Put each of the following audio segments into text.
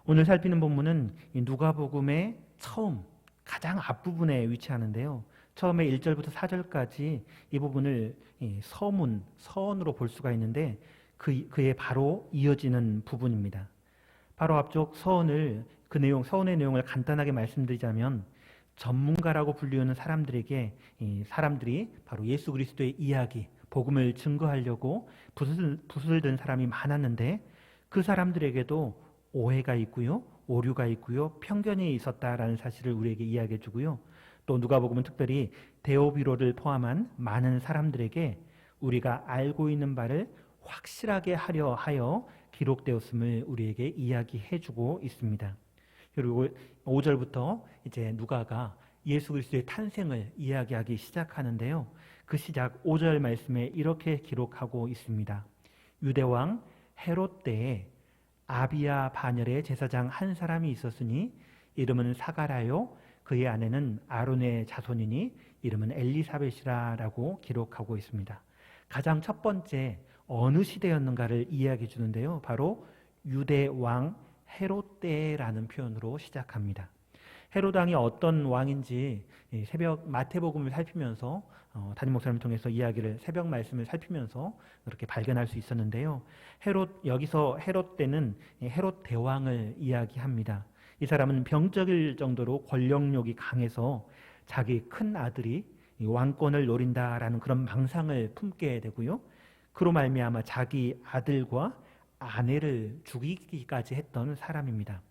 오늘 살피는 본문은 이 누가복음의 처음 가장 앞부분에 위치하는데요. 처음에 1절부터 4절까지 이 부분을 서문, 서언으로 볼 수가 있는데 그에 바로 이어지는 부분입니다. 바로 앞쪽 서원의 내용을 간단하게 말씀드리자면 전문가라고 불리우는 사람들에게 이 사람들이 바로 예수 그리스도의 이야기, 복음을 증거하려고 붓을 든 사람이 많았는데 그 사람들에게도 오해가 있고요, 오류가 있고요, 편견이 있었다라는 사실을 우리에게 이야기해 주고요. 또 누가복음은 특별히 데오비로를 포함한 많은 사람들에게 우리가 알고 있는 바를 확실하게 하려 하여 기록되었음을 우리에게 이야기해 주고 있습니다. 그리고 5절부터 이제 누가가 예수 그리스도의 탄생을 이야기하기 시작하는데요. 그 시작 5절 말씀에 이렇게 기록하고 있습니다. 유대왕 헤롯 때에 아비야 반열의 제사장 한 사람이 있었으니 이름은 사가라요 그의 아내는 아론의 자손이니 이름은 엘리사벳이라라고 기록하고 있습니다. 가장 첫 번째 어느 시대였는가를 이야기해 주는데요. 바로 유대 왕 헤롯 때라는 표현으로 시작합니다. 헤롯 왕이 어떤 왕인지 새벽 마태복음을 살피면서 담임 목사님을 통해서 이야기를 새벽 말씀을 살피면서 그렇게 발견할 수 있었는데요. 여기서 헤롯 때는 헤롯 대왕을 이야기합니다. 이 사람은 병적일 정도로 권력욕이 강해서 자기 큰 아들이 왕권을 노린다라는 그런 망상을 품게 되고요. 그로 말미암아 자기 아들과 아내를 죽이기까지 했던 사람입니다.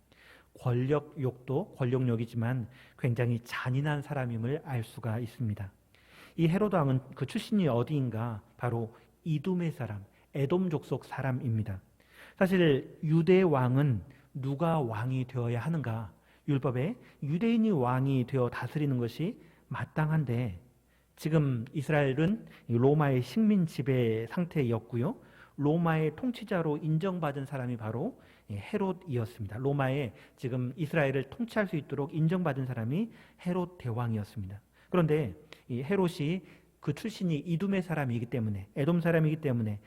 권력욕이지만 굉장히 잔인한 사람임을 알 수가 있습니다. 이 헤롯 왕은 그 출신이 어디인가? 바로 이둠의 사람, 에돔 족속 사람입니다. 사실 유대 왕은 누가 왕이 되어야 하는가? 율법에 유대인이 왕이 되어 다스리는 것이 마땅한데 지금 이스라엘은 로마의 식민 지배 상태였고요. 로마의 통치자로 인정받은 사람이 바로 헤롯이었습니다. 로마에 지금 이스라엘을 통치할 수 있도록 인정받은 사람이 헤롯 대왕이었습니다. 그런데 이 헤롯이 그 출신이 이둠의 사람이기 때문에 에돔 사람이기 때문에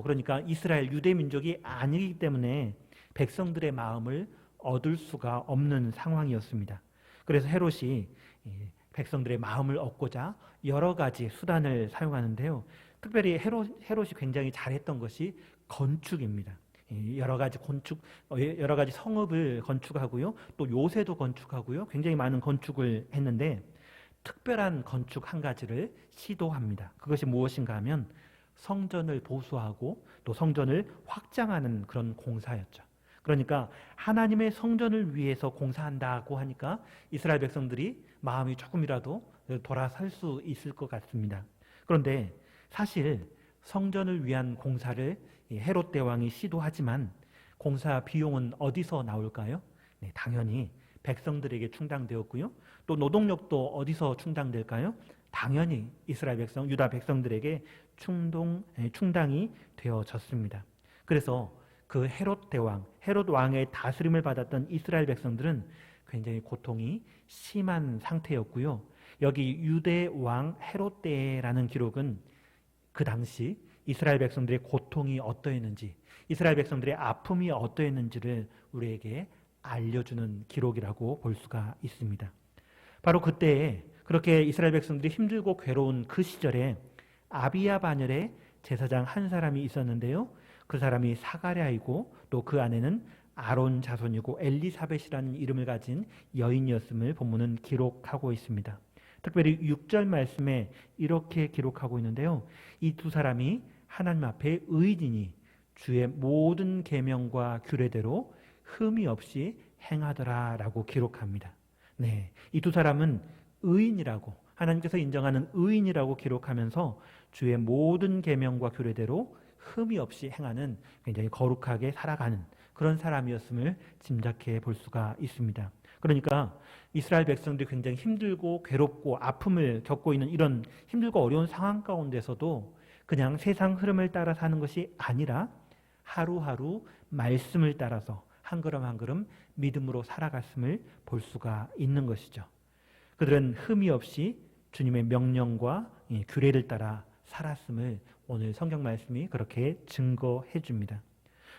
그러니까 이스라엘 유대 민족이 아니기 때문에 백성들의 마음을 얻을 수가 없는 상황이었습니다. 그래서 헤롯이 백성들의 마음을 얻고자 여러 가지 수단을 사용하는데요. 특별히 헤롯이 굉장히 잘했던 것이 건축입니다. 여러 가지 성읍을 건축하고요. 또 요새도 건축하고요. 굉장히 많은 건축을 했는데 특별한 건축 한 가지를 시도합니다. 그것이 무엇인가 하면 성전을 보수하고 또 성전을 확장하는 그런 공사였죠. 그러니까 하나님의 성전을 위해서 공사한다고 하니까 이스라엘 백성들이 마음이 조금이라도 돌아설 수 있을 것 같습니다. 그런데 사실 성전을 위한 공사를 헤롯 대왕이 시도하지만 공사 비용은 어디서 나올까요? 네, 당연히 백성들에게 충당되었고요. 또 노동력도 어디서 충당될까요? 당연히 이스라엘 백성, 유다 백성들에게 충당이 되어졌습니다. 그래서 그 헤롯 왕의 다스림을 받았던 이스라엘 백성들은 굉장히 고통이 심한 상태였고요. 여기 유대 왕 헤롯 때라는 기록은 그 당시 이스라엘 백성들의 고통이 어떠했는지, 이스라엘 백성들의 아픔이 어떠했는지를 우리에게 알려주는 기록이라고 볼 수가 있습니다. 바로 그때에 그렇게 이스라엘 백성들이 힘들고 괴로운 그 시절에 아비야 반열에 제사장 한 사람이 있었는데요. 그 사람이 사가랴이고 또 그 아내는 아론 자손이고 엘리사벳이라는 이름을 가진 여인이었음을 본문은 기록하고 있습니다. 특별히 6절 말씀에 이렇게 기록하고 있는데요. 이 두 사람이 하나님 앞에 의인이니 주의 모든 계명과 규례대로 흠이 없이 행하더라라고 기록합니다. 네, 이 두 사람은 의인이라고 하나님께서 인정하는 의인이라고 기록하면서 주의 모든 계명과 규례대로 흠이 없이 행하는 굉장히 거룩하게 살아가는 그런 사람이었음을 짐작해 볼 수가 있습니다. 그러니까 이스라엘 백성들이 굉장히 힘들고 괴롭고 아픔을 겪고 있는 이런 힘들고 어려운 상황 가운데서도 그냥 세상 흐름을 따라 사는 것이 아니라 하루하루 말씀을 따라서 한 걸음 한 걸음 믿음으로 살아갔음을 볼 수가 있는 것이죠. 그들은 흠이 없이 주님의 명령과 규례를 따라 살았음을 오늘 성경 말씀이 그렇게 증거해 줍니다.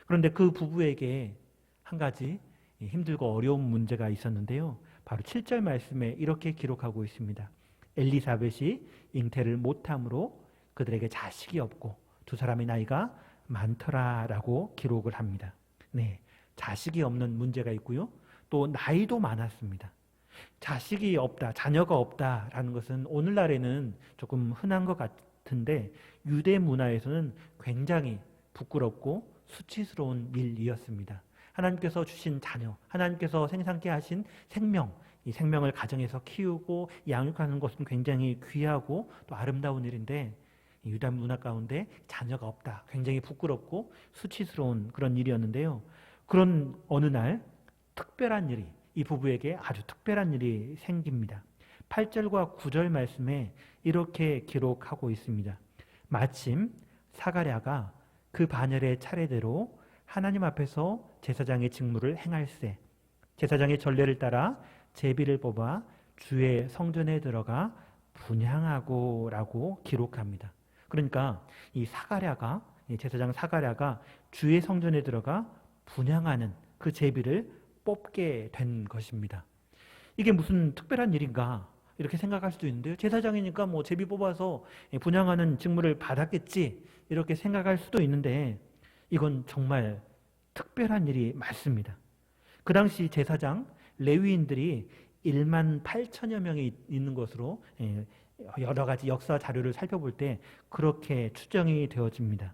그런데 그 부부에게 한 가지 힘들고 어려운 문제가 있었는데요. 바로 7절 말씀에 이렇게 기록하고 있습니다. 엘리사벳이 잉태를 못함으로 그들에게 자식이 없고 두 사람의 나이가 많더라라고 기록을 합니다. 네, 자식이 없는 문제가 있고요. 또 나이도 많았습니다. 자식이 없다, 자녀가 없다라는 것은 오늘날에는 조금 흔한 것 같은데 유대 문화에서는 굉장히 부끄럽고 수치스러운 일이었습니다. 하나님께서 주신 자녀, 하나님께서 생산케 하신 생명, 이 생명을 가정에서 키우고 양육하는 것은 굉장히 귀하고 또 아름다운 일인데 유다 문화 가운데 자녀가 없다, 굉장히 부끄럽고 수치스러운 그런 일이었는데요. 그런 어느 날 특별한 일이 이 부부에게 아주 특별한 일이 생깁니다. 8절과 9절 말씀에 이렇게 기록하고 있습니다. 마침 사가랴가 그 반열의 차례대로 하나님 앞에서 제사장의 직무를 행할세 제사장의 전례를 따라 제비를 뽑아 주의 성전에 들어가 분향하고 라고 기록합니다. 그러니까 이 사가랴가 제사장 사가랴가 주의 성전에 들어가 분향하는 그 제비를 뽑게 된 것입니다. 이게 무슨 특별한 일인가 이렇게 생각할 수도 있는데요. 제사장이니까 뭐 제비 뽑아서 분향하는 직무를 받았겠지 이렇게 생각할 수도 있는데 이건 정말 특별한 일이 맞습니다. 그 당시 제사장 레위인들이 1만 8천여 명이 있는 것으로 여러 가지 역사 자료를 살펴볼 때 그렇게 추정이 되어집니다.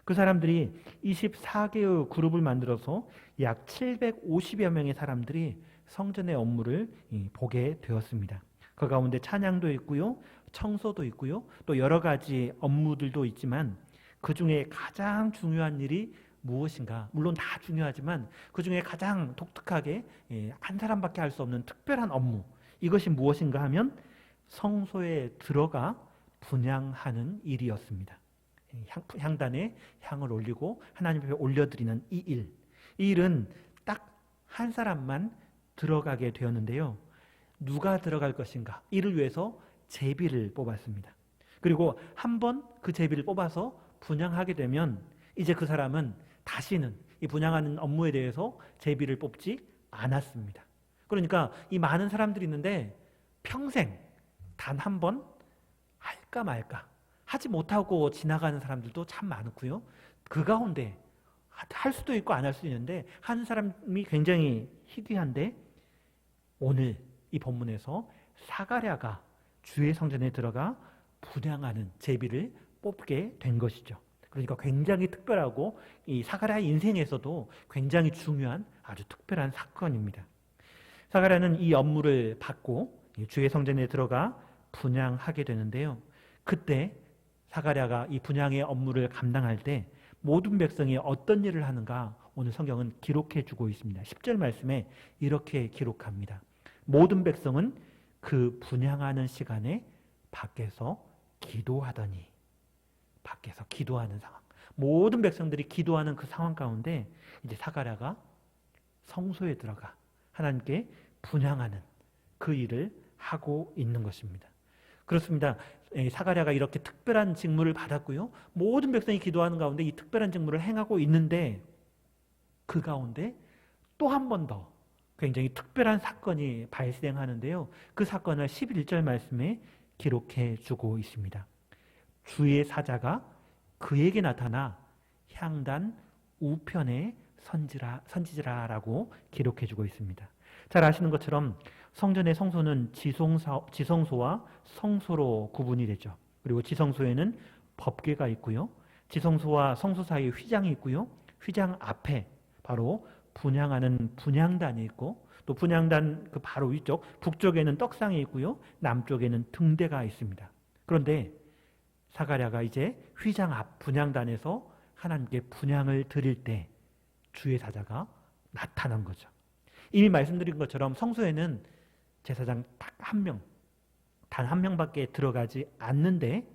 그 사람들이 24개의 그룹을 만들어서 약 750여 명의 사람들이 성전의 업무를 보게 되었습니다. 그 가운데 찬양도 있고요, 청소도 있고요, 또 여러 가지 업무들도 있지만 그 중에 가장 중요한 일이 무엇인가? 물론 다 중요하지만 그 중에 가장 독특하게 한 사람밖에 할 수 없는 특별한 업무, 이것이 무엇인가 하면 성소에 들어가 분향하는 일이었습니다. 향단에 향을 올리고 하나님 앞에 올려드리는 이 일. 이 일은 딱 한 사람만 들어가게 되었는데요. 누가 들어갈 것인가? 이를 위해서 제비를 뽑았습니다. 그리고 한 번 그 제비를 뽑아서 분향하게 되면 이제 그 사람은 다시는 이 분향하는 업무에 대해서 제비를 뽑지 않았습니다. 그러니까 이 많은 사람들이 있는데 평생 단 한 번 할까 말까 하지 못하고 지나가는 사람들도 참 많고요. 그 가운데 할 수도 있고 안 할 수도 있는데 한 사람이 굉장히 희귀한데 오늘 이 본문에서 사가랴가 주의 성전에 들어가 분향하는 제비를 뽑게 된 것이죠. 그러니까 굉장히 특별하고 이 사가랴의 인생에서도 굉장히 중요한 아주 특별한 사건입니다. 사가랴는 이 업무를 받고 주의 성전에 들어가 분향하게 되는데요. 그때 사가랴가 이 분향의 업무를 감당할 때 모든 백성이 어떤 일을 하는가 오늘 성경은 기록해 주고 있습니다. 10절 말씀에 이렇게 기록합니다. 모든 백성은 그 분향하는 시간에 밖에서 기도하더니, 밖에서 기도하는 상황. 모든 백성들이 기도하는 그 상황 가운데 이제 사가랴가 성소에 들어가 하나님께 분향하는 그 일을 하고 있는 것입니다. 그렇습니다. 사가랴가 이렇게 특별한 직무를 받았고요. 모든 백성이 기도하는 가운데 이 특별한 직무를 행하고 있는데 그 가운데 또 한 번 더 굉장히 특별한 사건이 발생하는데요. 그 사건을 11절 말씀에 기록해 주고 있습니다. 주의 사자가 그에게 나타나 향단 우편에 선지라라고 기록해 주고 있습니다. 잘 아시는 것처럼 성전의 성소는 지성소와 성소로 구분이 되죠. 그리고 지성소에는 법궤가 있고요. 지성소와 성소 사이에 휘장이 있고요. 휘장 앞에 바로 분향하는 분향단이 있고 또 분향단 그 바로 위쪽 북쪽에는 떡상이 있고요. 남쪽에는 등대가 있습니다. 그런데 사가랴가 이제 휘장 앞 분향단에서 하나님께 분향을 드릴 때 주의 사자가 나타난 거죠. 이미 말씀드린 것처럼 성소에는 제사장 딱 한 명, 단 한 명밖에 들어가지 않는데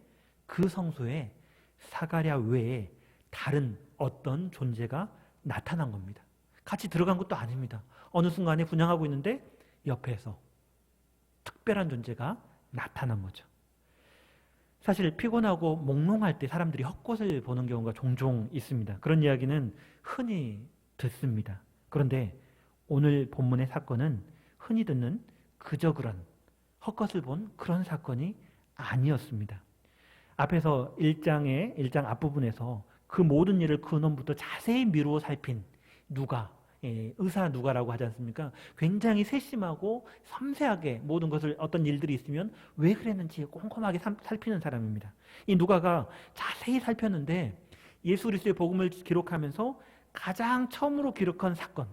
그 성소에 사가랴 외에 다른 어떤 존재가 나타난 겁니다. 같이 들어간 것도 아닙니다. 어느 순간에 분향하고 있는데 옆에서 특별한 존재가 나타난 거죠. 사실 피곤하고 몽롱할 때 사람들이 헛것을 보는 경우가 종종 있습니다. 그런 이야기는 흔히 듣습니다. 그런데 오늘 본문의 사건은 흔히 듣는 그저 그런 헛것을 본 그런 사건이 아니었습니다. 앞에서 1장 앞부분에서 그 모든 일을 근원부터 자세히 미루어 살핀 누가, 의사 누가라고 하지 않습니까? 굉장히 세심하고 섬세하게 모든 것을 어떤 일들이 있으면 왜 그랬는지 꼼꼼하게 살피는 사람입니다. 이 누가가 자세히 살폈는데 예수 그리스도의 복음을 기록하면서 가장 처음으로 기록한 사건,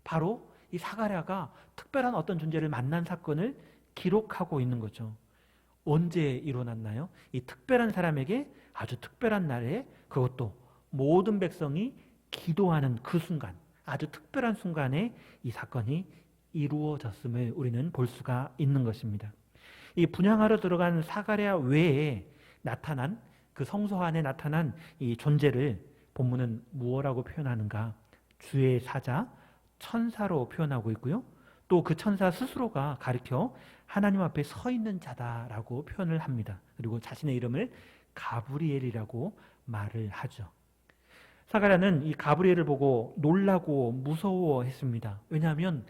바로 이 사가랴가 특별한 어떤 존재를 만난 사건을 기록하고 있는 거죠. 언제 일어났나요? 이 특별한 사람에게 아주 특별한 날에, 그것도 모든 백성이 기도하는 그 순간, 아주 특별한 순간에 이 사건이 이루어졌음을 우리는 볼 수가 있는 것입니다. 이 분향하러 들어간 사가랴 외에 나타난, 그 성소 안에 나타난 이 존재를 본문은 무엇이라고 표현하는가? 주의 사자, 천사로 표현하고 있고요. 또 그 천사 스스로가 가리켜 하나님 앞에 서 있는 자다라고 표현을 합니다. 그리고 자신의 이름을 가브리엘이라고 말을 하죠. 사가랴는 이 가브리엘을 보고 놀라고 무서워했습니다. 왜냐하면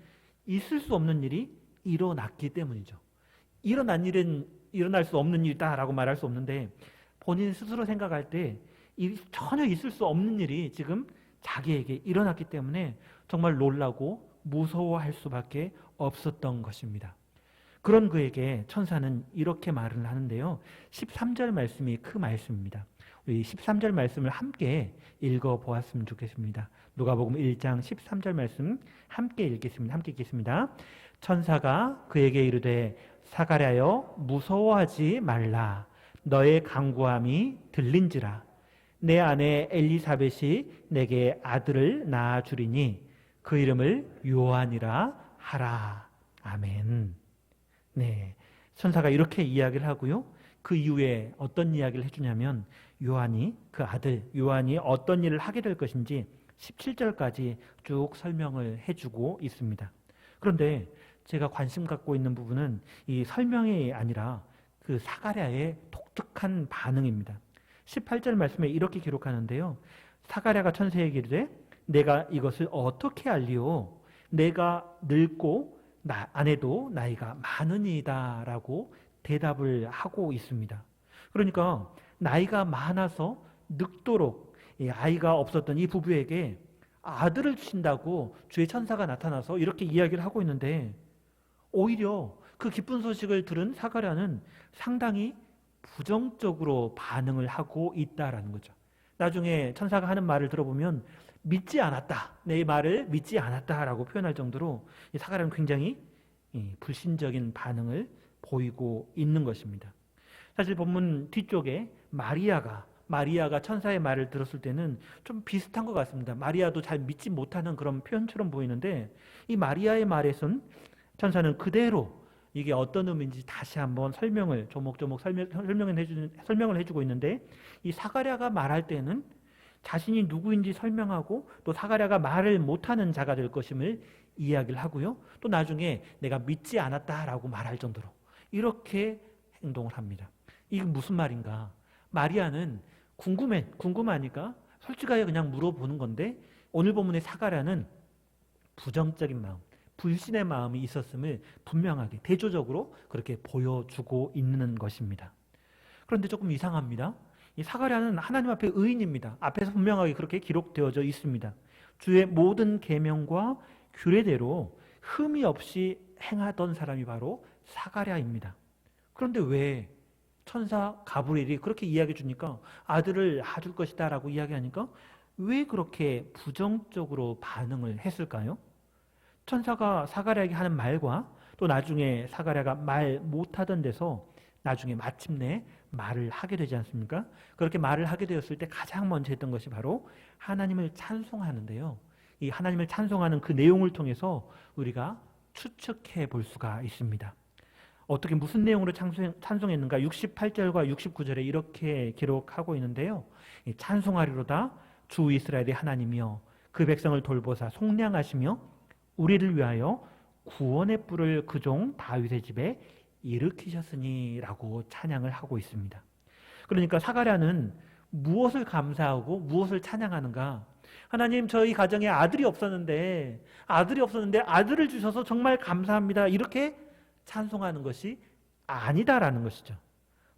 있을 수 없는 일이 일어났기 때문이죠. 일어난 일은 일어날 수 없는 일이다라고 말할 수 없는데 본인 스스로 생각할 때 전혀 있을 수 없는 일이 지금 자기에게 일어났기 때문에 정말 놀라고 무서워할 수밖에 없었던 것입니다. 그런 그에게 천사는 이렇게 말을 하는데요. 13절 말씀이 그 말씀입니다. 우리 13절 말씀을 함께 읽어보았으면 좋겠습니다. 누가복음 1장 13절 말씀 함께 읽겠습니다. 함께 읽겠습니다. 천사가 그에게 이르되 사가랴여 무서워하지 말라. 너의 간구함이 들린지라. 내 아내 엘리사벳이 내게 아들을 낳아 주리니 그 이름을 요한이라 하라. 아멘. 네, 천사가 이렇게 이야기를 하고요. 그 이후에 어떤 이야기를 해주냐면 요한이, 그 아들 요한이 어떤 일을 하게 될 것인지 17절까지 쭉 설명을 해주고 있습니다. 그런데 제가 관심 갖고 있는 부분은 이 설명이 아니라 그 사가랴의 독특한 반응입니다. 18절 말씀에 이렇게 기록하는데요. 사가랴가 천사에게 이르되 내가 이것을 어떻게 알리오? 내가 늙고 아내도 나이가 많으니이다 라고 대답을 하고 있습니다. 그러니까 나이가 많아서 늙도록 아이가 없었던 이 부부에게 아들을 주신다고 주의 천사가 나타나서 이렇게 이야기를 하고 있는데 오히려 그 기쁜 소식을 들은 사가랴는 상당히 부정적으로 반응을 하고 있다라는 거죠. 나중에 천사가 하는 말을 들어보면 믿지 않았다, 내 말을 믿지 않았다라고 표현할 정도로 사가랴는 굉장히 불신적인 반응을 보이고 있는 것입니다. 사실 본문 뒤쪽에 마리아가 천사의 말을 들었을 때는 좀 비슷한 것 같습니다. 마리아도 잘 믿지 못하는 그런 표현처럼 보이는데 이 마리아의 말에선 천사는 그대로 이게 어떤 의미인지 다시 한번 조목조목 설명을 해주고 있는데 이 사가랴가 말할 때는 자신이 누구인지 설명하고 또 사가랴가 말을 못하는 자가 될 것임을 이야기를 하고요. 또 나중에 내가 믿지 않았다라고 말할 정도로 이렇게 행동을 합니다. 이게 무슨 말인가? 마리아는 궁금하니까 솔직하게 그냥 물어보는 건데 오늘 본문의 사가랴는 부정적인 마음, 불신의 마음이 있었음을 분명하게 대조적으로 그렇게 보여주고 있는 것입니다. 그런데 조금 이상합니다. 이 사가랴는 하나님 앞에 의인입니다. 앞에서 분명하게 그렇게 기록되어져 있습니다. 주의 모든 계명과 규례대로 흠이 없이 행하던 사람이 바로 사가랴입니다. 그런데 왜 천사 가브리엘이 그렇게 이야기해 주니까 아들을 낳을 것이다 라고 이야기하니까 왜 그렇게 부정적으로 반응을 했을까요? 천사가 사가랴에게 하는 말과 또 나중에 사가랴가 말 못하던 데서 나중에 마침내 말을 하게 되지 않습니까? 그렇게 말을 하게 되었을 때 가장 먼저 했던 것이 바로 하나님을 찬송하는데요. 이 하나님을 찬송하는 그 내용을 통해서 우리가 추측해 볼 수가 있습니다. 어떻게 무슨 내용으로 찬송했는가? 68절과 69절에 이렇게 기록하고 있는데요. 찬송하리로다 주 이스라엘의 하나님이여 그 백성을 돌보사 속량하시며 우리를 위하여 구원의 뿔을 그 종 다윗의 집에 일으키셨으니 라고 찬양을 하고 있습니다. 그러니까 사가랴는 무엇을 감사하고 무엇을 찬양하는가? 하나님, 저희 가정에 아들이 없었는데 아들을 주셔서 정말 감사합니다. 이렇게 찬송하는 것이 아니다라는 것이죠.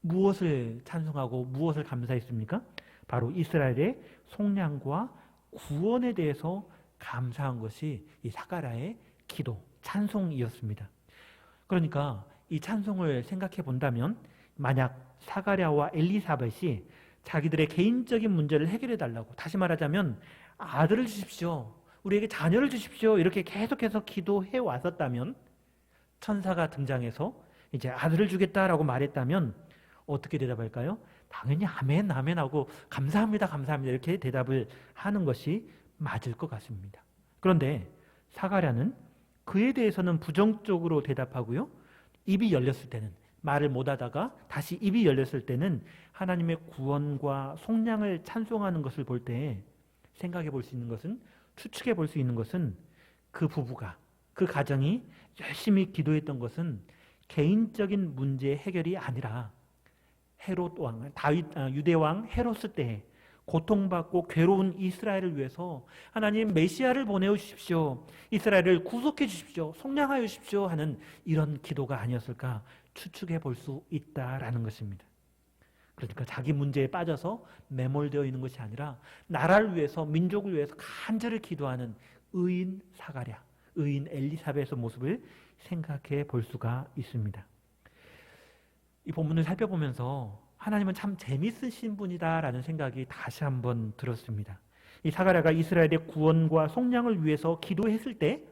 무엇을 찬송하고 무엇을 감사했습니까? 바로 이스라엘의 속량과 구원에 대해서 감사한 것이 이 사가랴의 기도, 찬송이었습니다. 그러니까 이 찬송을 생각해 본다면 만약 사가랴와 엘리사벳이 자기들의 개인적인 문제를 해결해 달라고, 다시 말하자면 아들을 주십시오, 우리에게 자녀를 주십시오, 이렇게 계속해서 기도해 왔었다면, 천사가 등장해서 이제 아들을 주겠다라고 말했다면 어떻게 대답할까요? 당연히 아멘, 아멘 하고 감사합니다, 감사합니다 이렇게 대답을 하는 것이 맞을 것 같습니다. 그런데 사가랴는 그에 대해서는 부정적으로 대답하고요, 입이 열렸을 때는, 말을 못하다가 다시 입이 열렸을 때는 하나님의 구원과 속량을 찬송하는 것을 볼 때 생각해 볼 수 있는 것은, 추측해 볼 수 있는 것은, 그 부부가, 그 가정이 열심히 기도했던 것은 개인적인 문제 해결이 아니라 헤롯 왕, 유대 왕 헤롯스 때 고통받고 괴로운 이스라엘을 위해서 하나님 메시아를 보내어 주십시오, 이스라엘을 구속해 주십시오, 속량하여 주십시오 하는 이런 기도가 아니었을까 추측해 볼 수 있다라는 것입니다. 그러니까 자기 문제에 빠져서 매몰되어 있는 것이 아니라 나라를 위해서, 민족을 위해서 간절히 기도하는 의인 사가랴, 의인 엘리사벳의 모습을 생각해 볼 수가 있습니다. 이 본문을 살펴보면서 하나님은 참 재미있으신 분이다라는 생각이 다시 한번 들었습니다. 이 사가랴가 이스라엘의 구원과 속량을 위해서 기도했을 때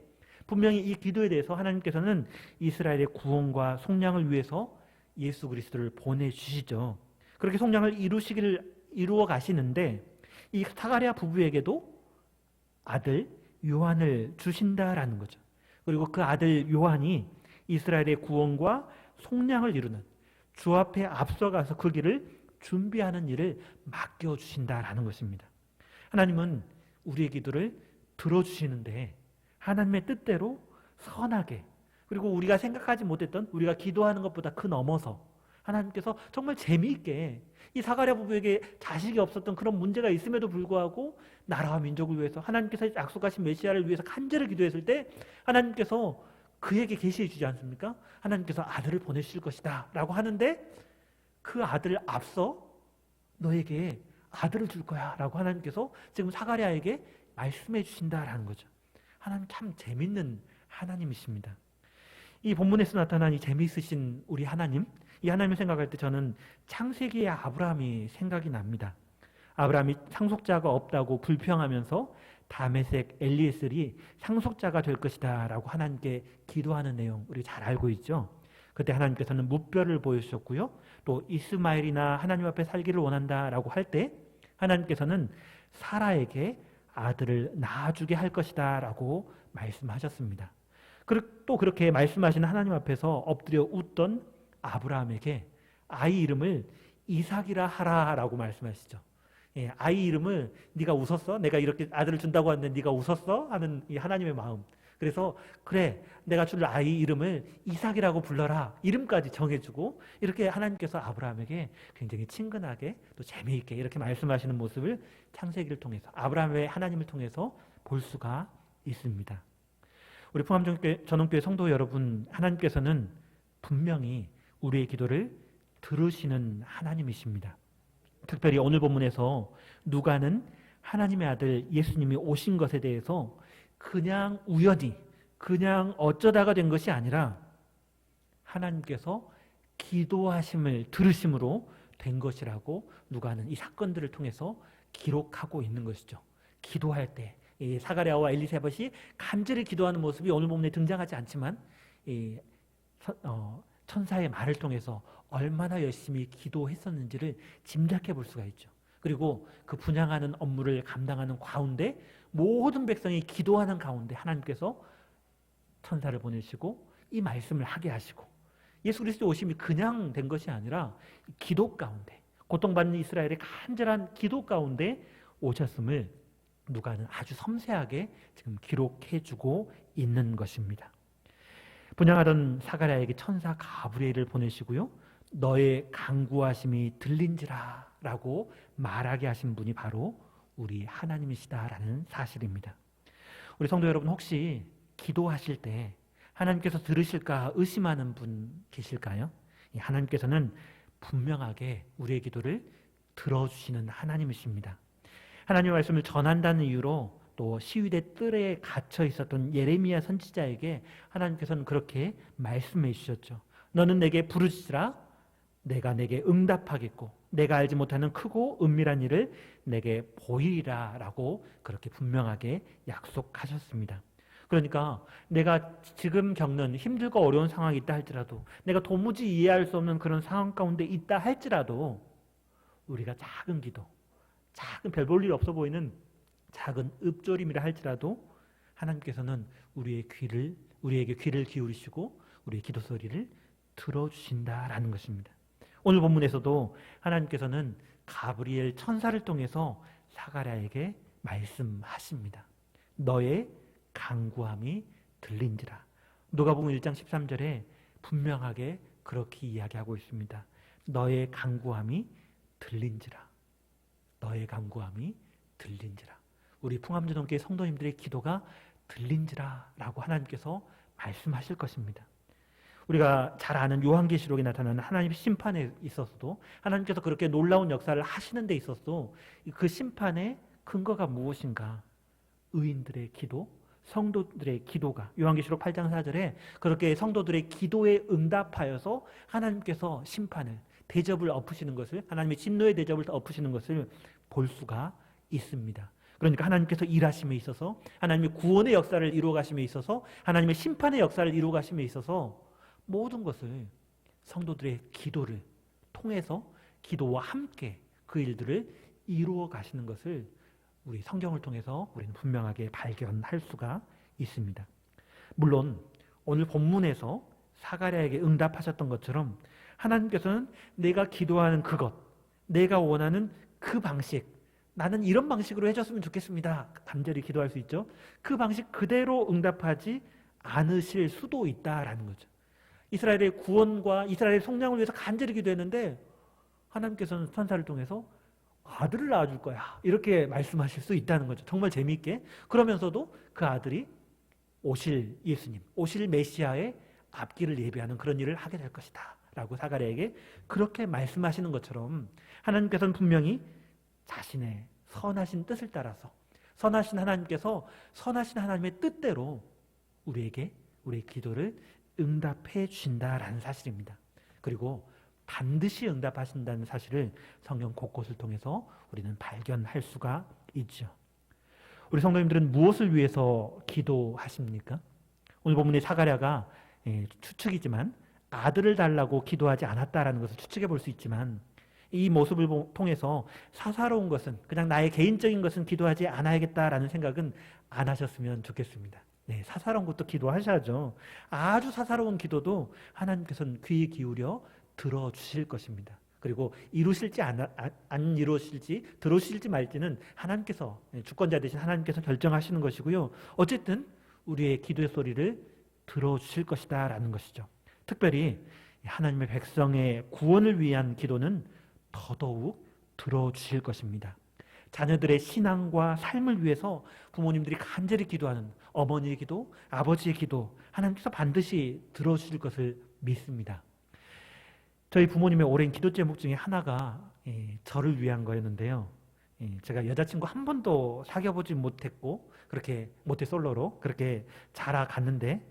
분명히 이 기도에 대해서 하나님께서는 이스라엘의 구원과 속량을 위해서 예수 그리스도를 보내주시죠. 그렇게 속량을 이루어 가시는데 이 사가랴 부부에게도 아들 요한을 주신다라는 거죠. 그리고 그 아들 요한이 이스라엘의 구원과 속량을 이루는, 주 앞에 앞서가서 그 길을 준비하는 일을 맡겨주신다라는 것입니다. 하나님은 우리의 기도를 들어주시는데 하나님의 뜻대로 선하게, 그리고 우리가 생각하지 못했던, 우리가 기도하는 것보다 그 넘어서 하나님께서 정말 재미있게 이 사가랴 부부에게 자식이 없었던 그런 문제가 있음에도 불구하고 나라와 민족을 위해서, 하나님께서 약속하신 메시아를 위해서 간절히 기도했을 때 하나님께서 그에게 계시해 주지 않습니까? 하나님께서 아들을 보내실 것이다 라고 하는데 그 아들을 앞서 너에게 아들을 줄 거야 라고 하나님께서 지금 사가랴에게 말씀해 주신다라는 거죠. 하나님 참 재밌는 하나님이십니다. 이 본문에서 나타난 이 재미있으신 우리 하나님, 이 하나님을 생각할 때 저는 창세기의 아브라함이 생각이 납니다. 아브라함이 상속자가 없다고 불평하면서 다메섹 엘리에셀이 상속자가 될 것이다 라고 하나님께 기도하는 내용 우리 잘 알고 있죠. 그때 하나님께서는 무뼈를 보여주셨고요, 또 이스마엘이나 하나님 앞에 살기를 원한다라고 할 때 하나님께서는 사라에게 아들을 낳아주게 할 것이다 라고 말씀하셨습니다. 또 그렇게 말씀하시는 하나님 앞에서 엎드려 웃던 아브라함에게 아이 이름을 이삭이라 하라 라고 말씀하시죠. 예, 아이 이름을 네가 웃었어? 내가 이렇게 아들을 준다고 하는데 네가 웃었어? 하는 이 하나님의 마음. 그래서 그래, 내가 줄 아이 이름을 이삭이라고 불러라, 이름까지 정해주고 이렇게 하나님께서 아브라함에게 굉장히 친근하게 또 재미있게 이렇게 말씀하시는 모습을 창세기를 통해서, 아브라함의 하나님을 통해서 볼 수가 있습니다. 우리 풍암전원교회 성도 여러분, 하나님께서는 분명히 우리의 기도를 들으시는 하나님이십니다. 특별히 오늘 본문에서 누가는 하나님의 아들 예수님이 오신 것에 대해서 그냥 우연히, 그냥 어쩌다가 된 것이 아니라 하나님께서 기도하심을 들으심으로 된 것이라고 누가는 이 사건들을 통해서 기록하고 있는 것이죠. 기도할 때 이 사가랴와 엘리사벳이 간절히 기도하는 모습이 오늘 본문에 등장하지 않지만 천사의 말을 통해서 얼마나 열심히 기도했었는지를 짐작해 볼 수가 있죠. 그리고 그 분향하는 업무를 감당하는 가운데, 모든 백성이 기도하는 가운데 하나님께서 천사를 보내시고 이 말씀을 하게 하시고, 예수 그리스도 오심이 그냥 된 것이 아니라 기도 가운데, 고통받는 이스라엘의 간절한 기도 가운데 오셨음을 누가는 아주 섬세하게 지금 기록해 주고 있는 것입니다. 분향하던 사가랴에게 천사 가브리엘을 보내시고요, 너의 간구하심이 들린지라 라고 말하게 하신 분이 바로 우리 하나님이시다라는 사실입니다. 우리 성도 여러분, 혹시 기도하실 때 하나님께서 들으실까 의심하는 분 계실까요? 하나님께서는 분명하게 우리의 기도를 들어주시는 하나님이십니다. 하나님의 말씀을 전한다는 이유로 또 시위대 뜰에 갇혀 있었던 예레미야 선지자에게 하나님께서는 그렇게 말씀해 주셨죠. 너는 내게 부르짖으라, 내가 내게 응답하겠고 내가 알지 못하는 크고 은밀한 일을 내게 보이리라 라고 그렇게 분명하게 약속하셨습니다. 그러니까 내가 지금 겪는 힘들고 어려운 상황이 있다 할지라도, 내가 도무지 이해할 수 없는 그런 상황 가운데 있다 할지라도, 우리가 작은 기도, 작은 별 볼 일 없어 보이는 작은 읊조림이라 할지라도 하나님께서는 우리에게 귀를 기울이시고 우리의 기도 소리를 들어주신다라는 것입니다. 오늘 본문에서도 하나님께서는 가브리엘 천사를 통해서 사가랴에게 말씀하십니다. 너의 간구함이 들린지라. 누가복음 1장 13절에 분명하게 그렇게 이야기하고 있습니다. 너의 간구함이 들린지라. 너의 간구함이 들린지라. 우리 풍암주동교회 성도님들의 기도가 들린지라 라고 하나님께서 말씀하실 것입니다. 우리가 잘 아는 요한계시록에 나타나는 하나님의 심판에 있어서도, 하나님께서 그렇게 놀라운 역사를 하시는 데 있어서도 그 심판의 근거가 무엇인가? 의인들의 기도, 성도들의 기도가, 요한계시록 8장 4절에 그렇게 성도들의 기도에 응답하여서 하나님께서 심판을, 대접을 엎으시는 것을, 하나님의 진노의 대접을 엎으시는 것을 볼 수가 있습니다. 그러니까 하나님께서 일하심에 있어서, 하나님의 구원의 역사를 이루어 가심에 있어서, 하나님의 심판의 역사를 이루어 가심에 있어서 모든 것을 성도들의 기도를 통해서, 기도와 함께 그 일들을 이루어 가시는 것을 우리 성경을 통해서 우리는 분명하게 발견할 수가 있습니다. 물론 오늘 본문에서 사가랴에게 응답하셨던 것처럼 하나님께서는 내가 기도하는 그것, 내가 원하는 그 방식, 나는 이런 방식으로 해줬으면 좋겠습니다, 간절히 기도할 수 있죠. 그 방식 그대로 응답하지 않으실 수도 있다라는 거죠. 이스라엘의 구원과 이스라엘의 속량을 위해서 간절히 기도했는데 하나님께서는 천사를 통해서 아들을 낳아줄 거야, 이렇게 말씀하실 수 있다는 거죠. 정말 재미있게. 그러면서도 그 아들이 오실 예수님, 오실 메시아의 앞길을 예비하는 그런 일을 하게 될 것이다 라고 사가랴에게 그렇게 말씀하시는 것처럼 하나님께서는 분명히 자신의 선하신 뜻을 따라서, 선하신 하나님께서 선하신 하나님의 뜻대로 우리에게 우리의 기도를 응답해 주신다라는 사실입니다. 그리고 반드시 응답하신다는 사실을 성경 곳곳을 통해서 우리는 발견할 수가 있죠. 우리 성도님들은 무엇을 위해서 기도하십니까? 오늘 본문의 사가랴가 추측이지만 아들을 달라고 기도하지 않았다라는 것을 추측해 볼 수 있지만, 이 모습을 통해서 사사로운 것은, 그냥 나의 개인적인 것은 기도하지 않아야겠다라는 생각은 안 하셨으면 좋겠습니다. 네, 사사로운 것도 기도하셔야죠. 아주 사사로운 기도도 하나님께서는 귀 기울여 들어주실 것입니다. 그리고 이루실지 안 이루실지, 들어오실지 말지는 하나님께서, 주권자 되신 하나님께서 결정하시는 것이고요. 어쨌든 우리의 기도의 소리를 들어주실 것이다 라는 것이죠. 특별히 하나님의 백성의 구원을 위한 기도는 더더욱 들어주실 것입니다. 자녀들의 신앙과 삶을 위해서 부모님들이 간절히 기도하는 어머니의 기도, 아버지의 기도, 하나님께서 반드시 들어주실 것을 믿습니다. 저희 부모님의 오랜 기도 제목 중에 하나가 저를 위한 거였는데요. 제가 여자친구 한 번도 사귀어보지 못했고, 그렇게 모태솔로로 그렇게 자라갔는데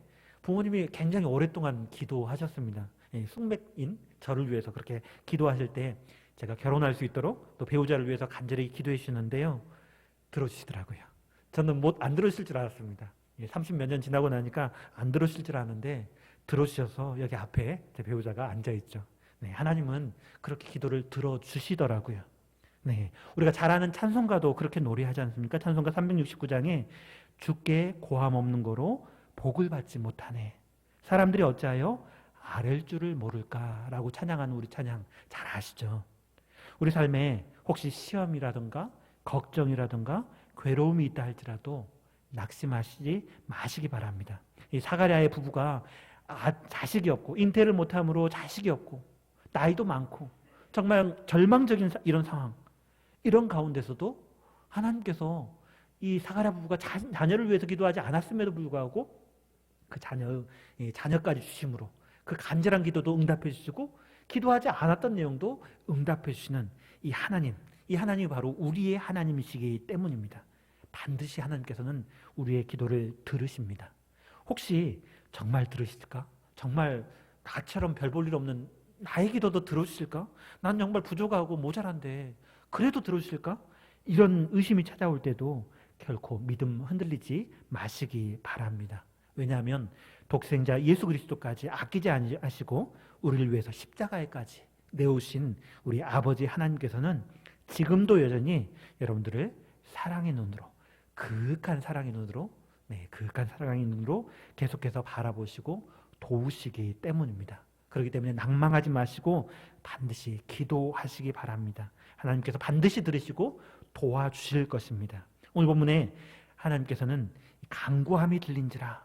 부모님이 굉장히 오랫동안 기도하셨습니다. 숙맥인 저를 위해서 그렇게 기도하실 때 제가 결혼할 수 있도록 또 배우자를 위해서 간절히 기도해 주시는데요, 들어주시더라고요. 저는 안 들어주실 줄 알았습니다. 30몇 년 지나고 나니까 안 들어주실 줄 아는데 들어주셔서 여기 앞에 제 배우자가 앉아있죠. 네, 하나님은 그렇게 기도를 들어주시더라고요. 네, 우리가 잘 아는 찬송가도 그렇게 노래하지 않습니까? 찬송가 369장에 주께 고함 없는 거로 복을 받지 못하네, 사람들이 어찌하여 아랠 줄을 모를까라고 찬양하는 우리 찬양 잘 아시죠? 우리 삶에 혹시 시험이라든가 걱정이라든가 괴로움이 있다 할지라도 낙심하시지 마시기 바랍니다. 이 사가랴의 부부가 자식이 없고, 잉태를 못함으로 자식이 없고, 나이도 많고, 정말 절망적인 이런 상황, 이런 가운데서도 하나님께서 이 사가랴 부부가 자녀를 위해서 기도하지 않았음에도 불구하고 그 자녀까지 주심으로 그 간절한 기도도 응답해 주시고 기도하지 않았던 내용도 응답해 주시는 이 하나님이 바로 우리의 하나님이시기 때문입니다. 반드시 하나님께서는 우리의 기도를 들으십니다. 혹시 정말 들으실까? 정말 나처럼 별 볼 일 없는 나의 기도도 들어주실까? 난 정말 부족하고 모자란데 그래도 들어주실까? 이런 의심이 찾아올 때도 결코 믿음 흔들리지 마시기 바랍니다. 왜냐하면 독생자 예수 그리스도까지 아끼지 않으시고 우리를 위해서 십자가에까지 내오신 우리 아버지 하나님께서는 지금도 여전히 여러분들을 사랑의 눈으로, 그윽한 사랑의 눈으로 계속해서 바라보시고 도우시기 때문입니다. 그렇기 때문에 낭망하지 마시고 반드시 기도하시기 바랍니다. 하나님께서 반드시 들으시고 도와주실 것입니다. 오늘 본문에 하나님께서는 간구함이 들린지라,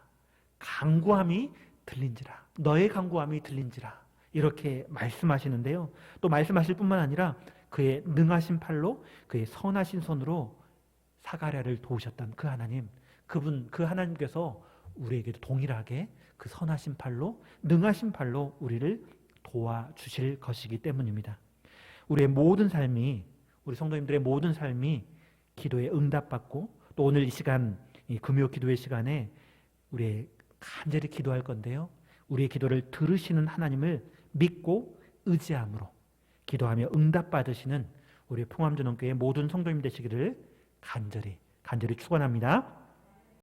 너의 간구함이 들린지라 이렇게 말씀하시는데요. 또 말씀하실 뿐만 아니라 그의 능하신 팔로, 그의 선하신 손으로 사가랴를 도우셨던 그 하나님, 그 하나님께서 우리에게도 동일하게 그 선하신 팔로, 능하신 팔로 우리를 도와주실 것이기 때문입니다. 우리의 모든 삶이, 우리 성도님들의 모든 삶이 기도에 응답받고, 또 오늘 이 시간, 이 금요 기도의 시간에 우리의 간절히 기도할 건데요, 우리의 기도를 들으시는 하나님을 믿고 의지함으로 기도하며 응답받으시는 우리 풍암전원교회 모든 성도님 되시기를 간절히 축원합니다.